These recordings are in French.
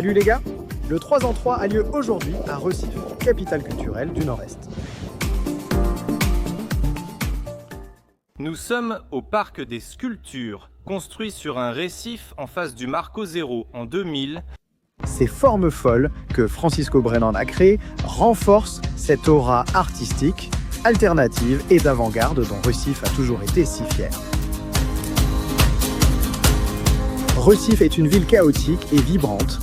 Salut les gars! Le 3 en 3 a lieu aujourd'hui à Recife, capitale culturelle du Nord-Est. Nous sommes au Parc des Sculptures, construit sur un récif en face du Marco Zero en 2000. Ces formes folles que Francisco Brennan a créées renforcent cette aura artistique, alternative et d'avant-garde dont Recife a toujours été si fier. Recife est une ville chaotique et vibrante,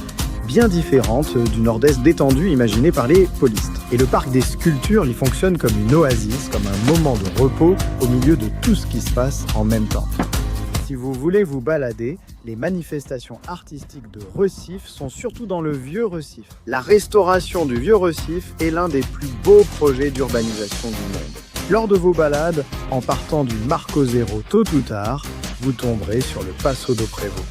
bien différente du nord-est détendu imaginé par les polistes. Et le parc des sculptures y fonctionne comme une oasis, comme un moment de repos au milieu de tout ce qui se passe en même temps. Si vous voulez vous balader, les manifestations artistiques de Recife sont surtout dans le vieux Recife. La restauration du vieux Recife est l'un des plus beaux projets d'urbanisation du monde. Lors de vos balades, en partant du Marco Zero tôt ou tard, vous tomberez sur le Passo do Prevo.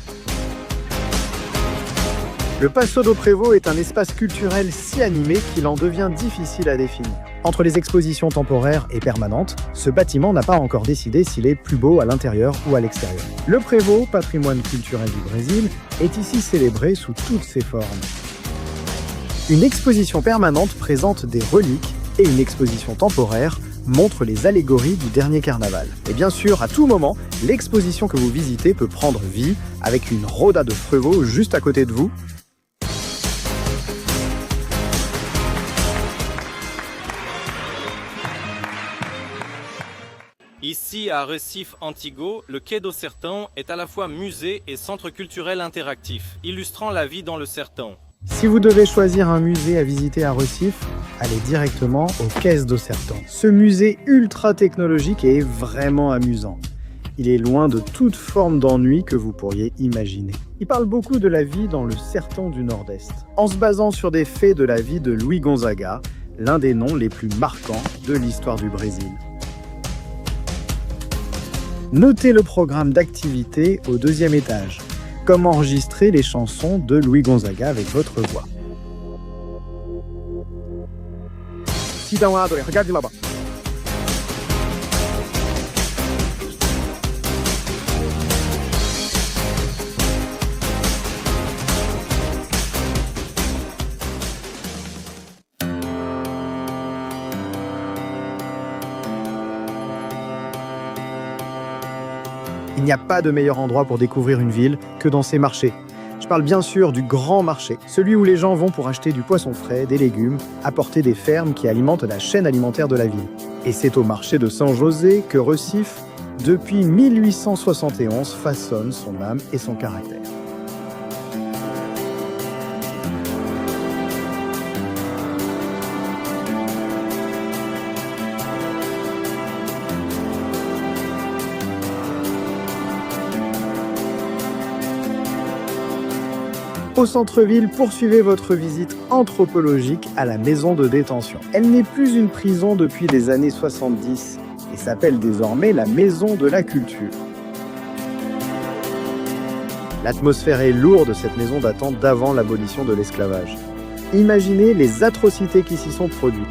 Le Passo do Prevo est un espace culturel si animé qu'il en devient difficile à définir. Entre les expositions temporaires et permanentes, ce bâtiment n'a pas encore décidé s'il est plus beau à l'intérieur ou à l'extérieur. Le Prevo, patrimoine culturel du Brésil, est ici célébré sous toutes ses formes. Une exposition permanente présente des reliques et une exposition temporaire montre les allégories du dernier carnaval. Et bien sûr, à tout moment, l'exposition que vous visitez peut prendre vie avec une Roda do Prevo juste à côté de vous. Ici, à Recife Antigo, le quai do Sertão est à la fois musée et centre culturel interactif, illustrant la vie dans le sertão. Si vous devez choisir un musée à visiter à Recife, allez directement au Quai do Sertão. Ce musée ultra technologique est vraiment amusant. Il est loin de toute forme d'ennui que vous pourriez imaginer. Il parle beaucoup de la vie dans le sertão du Nord-Est, en se basant sur des faits de la vie de Luis Gonzaga, l'un des noms les plus marquants de l'histoire du Brésil. Notez le programme d'activité au 2e étage. Comment enregistrer les chansons de Luis Gonzaga avec votre voix. Regarde là-bas. Il n'y a pas de meilleur endroit pour découvrir une ville que dans ces marchés. Je parle bien sûr du grand marché, celui où les gens vont pour acheter du poisson frais, des légumes, apporter des fermes qui alimentent la chaîne alimentaire de la ville. Et c'est au marché de São José que Recife, depuis 1871, façonne son âme et son caractère. Au centre-ville, poursuivez votre visite anthropologique à la maison de détention. Elle n'est plus une prison depuis les années 70 et s'appelle désormais la maison de la culture. L'atmosphère est lourde de cette maison datant d'avant l'abolition de l'esclavage. Imaginez les atrocités qui s'y sont produites.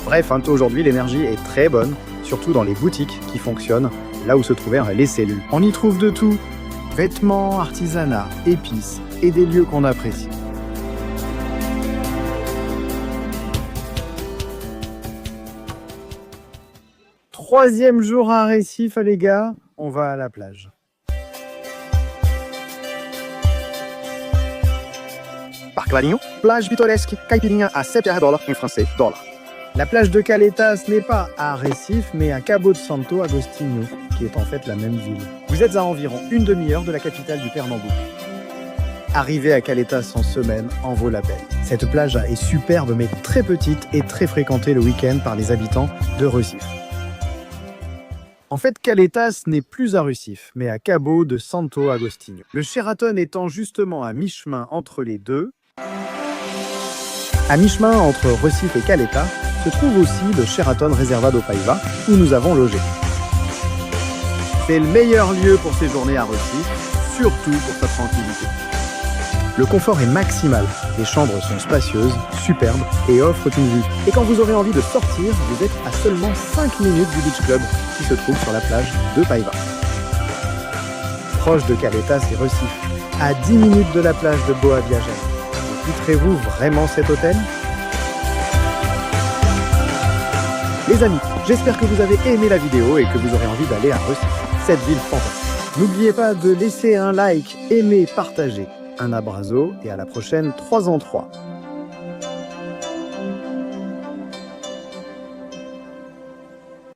Bref, aujourd'hui l'énergie est très bonne, surtout dans les boutiques qui fonctionnent, là où se trouvaient les cellules. On y trouve de tout, vêtements, artisanat, épices et des lieux qu'on apprécie. Troisième jour à Recife, les gars, on va à la plage. Parc Larinho, plage pittoresque, caipirinha à 7 dólares en français, $. La plage de Caletas n'est pas à Recife, mais à Cabo de Santo Agostinho, qui est en fait la même ville. Vous êtes à environ une demi-heure de la capitale du Pernambouc. Arriver à Caletas en semaine en vaut la peine. Cette plage est superbe, mais très petite et très fréquentée le week-end par les habitants de Recife. En fait, Caletas n'est plus à Recife, mais à Cabo de Santo Agostinho. Le Sheraton étant justement à mi-chemin entre les deux, à mi-chemin entre Recife et Caletas, se trouve aussi le Sheraton Reserva do Paiva, où nous avons logé. C'est le meilleur lieu pour séjourner à Recife, surtout pour sa tranquillité. Le confort est maximal, les chambres sont spacieuses, superbes et offrent une vue. Et quand vous aurez envie de sortir, vous êtes à seulement 5 minutes du Beach Club qui se trouve sur la plage de Paiva. Proche de Caletas et Recife, à 10 minutes de la plage de Boa Viagem. Quitterez-vous vraiment cet hôtel ? Les amis, j'espère que vous avez aimé la vidéo et que vous aurez envie d'aller à Recife, cette ville fantastique. N'oubliez pas de laisser un like, aimer, partager. Un abrazo et à la prochaine 3 en 3.